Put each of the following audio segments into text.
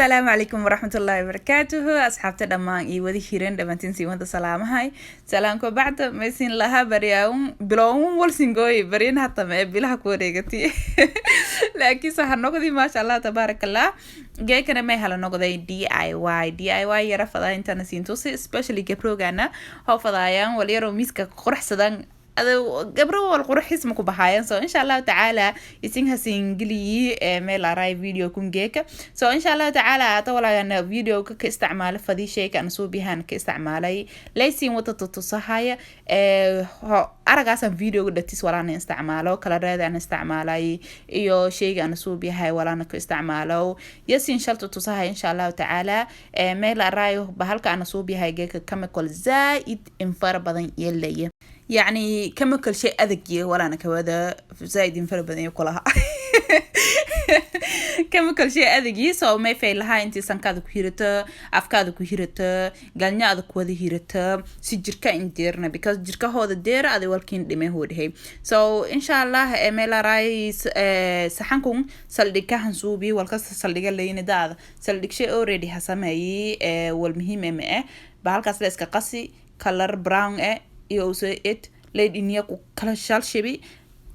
السلام عليكم ورحمة الله وبركاته أصحابتي دمان إي ودي هيرين دمانتين سيوان سلام هاي سلامكم بعد ميسين لها برياون بلوون والسنجوي برين حتى ما بلها كوريجتي لكن صح النقدي ما شاء الله تبارك الله جاي كنا ما هلا نقدي DIY يرى فضاء إنترنت سينتوسي especially كبروجانا هو فضايان وليرو ميسك قرح سدان قبره والقروح اسمكم بحايان إن شاء الله تعالى يسينها سينجلي ميل أراي فيديو كون جيك إن شاء الله تعالى طولا أن فيديو كاستعمال فدي شيء كأن سو بيهان كاستعمالي ليسين وتتصحايا أرجع فيديو دتيس ولا نستعمله كلا راد أن استعمالي إيو شيء أنا سو بيهاي ولا نكاستعماله يسين شلت تصحاي إن شاء الله تعالى ميل أراي بهالك أنا سو بيهاي جيك كم كل زائد انفر بدن يلي يعني كم كل شيء أذكي ولا أنا كوذا زايدين فرق بدني كلها كم كل شيء أذكي سو ما في لها أنت سنكاد كهيرته أفكاد كهيرته قلنا أذك وذي هيرته سجرك إنترنا because جرك هذا الدير هذا والكين دم هو ده إن شاء الله ميلا رايس سحنكم سلدك هنسوبي والقصة سلدك اللي نداد سلدك شيء already هسمعي والمهم إمه بهالقصة لسه قصي color brown iyo soo leediniya ku kala shalshibi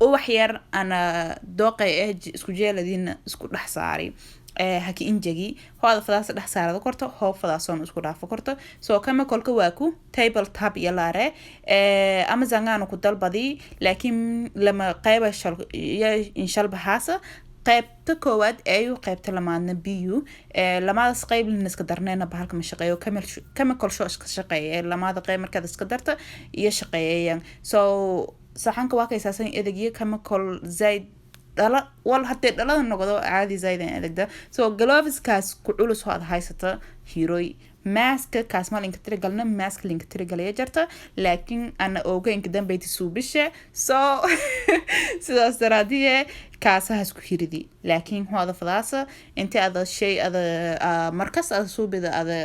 oo wax yar ana dooqay isku jeeladina isku dhax saari haki injagi hooda fadaas dhax saarada korto hoofadaasoon isku dhaafo korto soo kama kolka waa ku table tab yalaare ama zangaano ku dalbadi laakiin lama qayba shal inshal bahasa qaybta koowaad ay qaybta lamaadna biyu lamaadaas qayb la iska darneena bahalka ma shaqeeyo kama kolsho iska shaqeeyo lamaada qayb markaad iska darto iyo shaqeeyaan saxanka waa ka isaasan edagiye kama kol zaid dala wal hadee dhalada noqdo caadi zaidan edagda gloves kaas ku culus oo aad haysata hiroy mask kaas ma link tirigalna mask link tirigalaya jarta laakiin ana ogeynka dambeyti suubisha sidaas daraadiye kaasaha isku hiridi laakiin hooda fadaasa inta ada shay ada markas ada suubida ada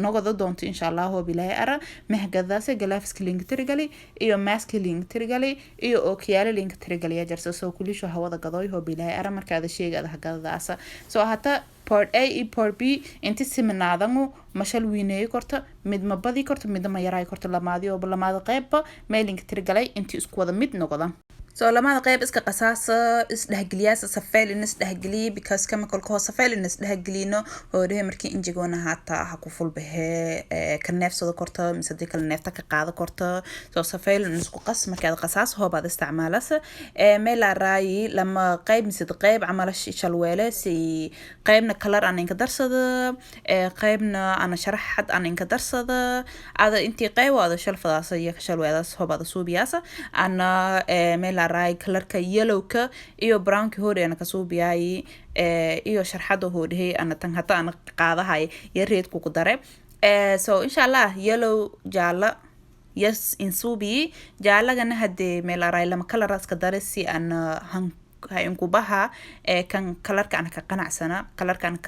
noqdo doonto insha Allah oo bilaahi ara mahgadaas gloves link tirigali iyo mask link tirigali iyo ookiyaal link tirigali jarta soo kulisho hawada gadoy oo bilaahi ara markaada sheegada hagadaasa hata part A iyo part B inta siminaadanu mashal wiinay korto mid ma badi korto mid ma yaray korto lamaadi oo lamaada qaybba mailing tirigalay inta isku wada mid noqda lamaada qayb iska qasaasa isdhaxgeliyaas safeel in isdhaxgeliy because kama kolka hoos safeel in isdhaxgelino oo dhehe markii injigoona hata ha ku fulbahe ka neefsado korto mise kala neefta ka qaado korto safeel in isku qas markaad qasaas hoobaad isticmaalas meel raay lama qayb mise qayb amal shalweele si qaybna color aan inka darsada qaybna ana sharaxad aan inka darsada ada intii qayb wada shalfadaas iyo shalweedaas hoobaad suubiyaasa ana meel raay colorka yellowka iyo brownka horeena ka suubiyay iyo sharxada horeey ana tan hata ana qaadahay yareed ku dare insha Allah yellow jaala yes in suubi jaalagana hadee meel raay lama colors ka dare si ana haynku baha kan colorka ana ka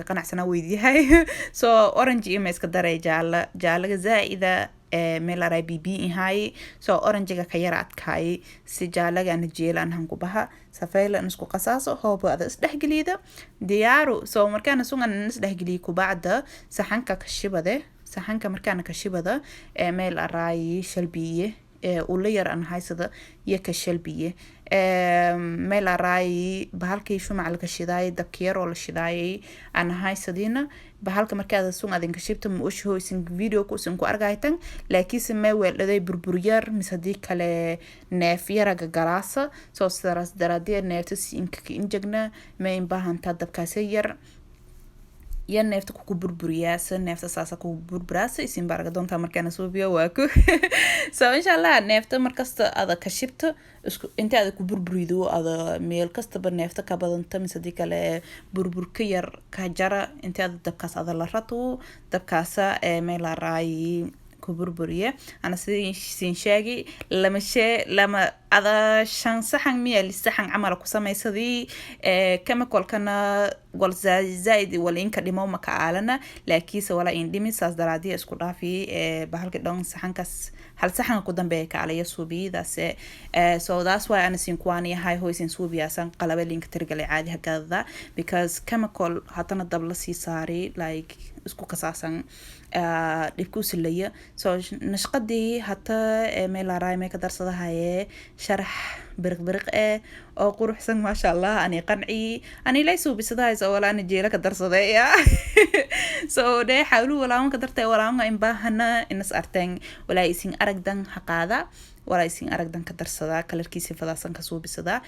qanacsana weydiyahay orange iyo iska daray jaalaga zaida meel aray BB inhay orange-ga ka yar adkaay si jaalaga ana jeelan hanku baha safayla isku qasaaso hoobaada isdhaxgelida diyaaru markaana sugan isdhaxgeliy ku bacda saxanka ka markaana ka shibada meel aray shalbiye ula yar aan haysada iyo ka shalbiye meel aray bahalkii shumac la shidaay dabkiyar oo la shidaay aan haysadina bahalka markaad suuqadin ka shibta ma usho isin video ku isin ku argaytan laakiin si ma weelday burburiyar misadii kale neef yaraga galaasa sidaas daraadii neefta si injagna ma in baahanta dabkaas yar yan neefta ku burburiyaasa neefta saasa ku burburaasa isin baraga doonta markaana suubiyo waaku insha Allah neefta markasta ada ka shibta isku inta ada ku burburido ada meel kastaba neefta ka badanta misadii kale burburka yar ka jara inta ada dabkaas ada la rato dabkaasa meel raay ku burburiye ana siin sheegi lama ada shan saxan miya li saxan amal ku samaysadii kama kolkana قول زايد ولا إنك دمو مكعالنا لكيس ولا إن دمي ساس درادي اسكو رافي بحال كدون سحن كس هل سحن قدام بيك على يسوبي that's it so that's why أنا سينكواني هاي هو سينسوبي أسان قلبي لينك ترجع عادي هكذا because chemical هاتنا دبل سي ساري like اسكو كساسن دبكوس اللي so نشقدي حتى ميلا راي ما كدر صدا هاي شرح برق أو قروح سن ما شاء الله أنا قنعي أنا ليسوا بصدايس أولا أنا جيلك كدر صدايا so ده حاولوا ولا ما كدرت ولا ما إنباهنا الناس أرتين ولا يسين أرقدن حقادا ولا يسين أرقدن كدر صدا كلر كيسي فلاسن كسو بصدا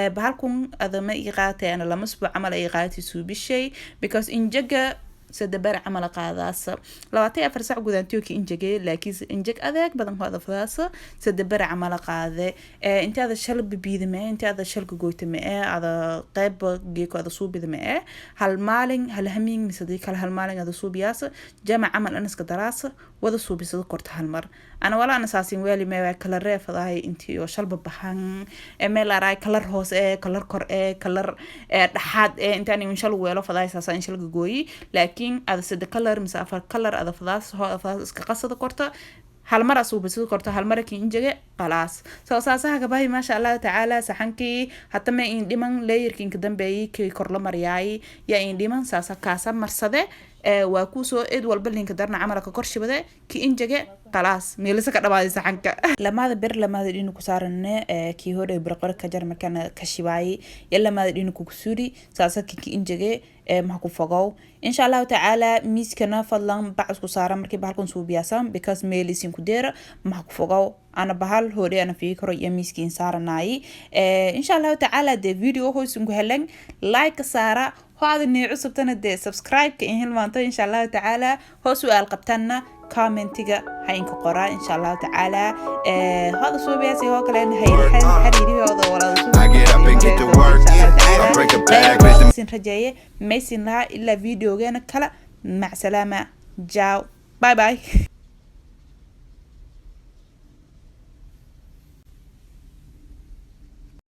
بهالكون هذا ما إيقاتي أنا لما سبب عمل إيقاتي سو بالشيء because إن جا سدبر عمل قاذاس لو أتى أفرسع جودان تيوكي إنجاجي لكن إنجاج أذاك بدن هذا فلاسة سدبر عمل قاذة أنت هذا الشل ببيد ما أنت هذا الشل جويت ما هذا قيب جيك هذا صوب بيد ما هالمالين هالهمين مصديق هالمالين هذا صوب ياس جمع عمل أنس كدراسة وهذا صوب يصدق كرت هالمر أنا ولا أنا ساسين ويلي ما كلر ريف هاي أنتي وشل ببحان ما راي كلر هوس كلر كور كلر حد أنت أنا من شل ويلا فضاي ساسين شل جوي لكن هذا سد كلر مسافر كلر هذا فضاس هو فضاس كقصة كرته هالمرة صوب يصير كرته هالمرة كإنجاج خلاص ساسها كباهي ما شاء الله تعالى سحنكي حتى ما إن ديمان لير كين كدم بيي كي كرلا مرياي يا إن ديمان ساسا كاسا مرصدة وكوسو إد والبلين كدرنا عملك كرش بده كي إنجاج خلاص ميلسك أنا سحنك لما هذا بر لما هذا دينو كسارنا كي هو برقرة كجر مكان كشواي يلا ما دينو كسوري ساسا كي إنجاج محكو فقاو إن شاء الله تعالى ميس كنا فضلا بعض كسارة مركي بحالكم سو بياسام because ميلي سينكو دير محكو فقاو أنا بحال هوري أنا في كرو يميس كين سارة ناي إن شاء الله تعالى ده فيديو هو سنكو هلن لايك سارة هذا اللي عصبتنا ده سبسكرايب كإن هالمانطة إن شاء الله تعالى هو سؤال قبتنا كومنتيجا هينكو قراء إن شاء الله تعالى هذا سو بياسي هو كلان هاي حريري هذا ولا سين رجاية ما سين لها إلا فيديو جانا كلا مع سلامة جاو باي باي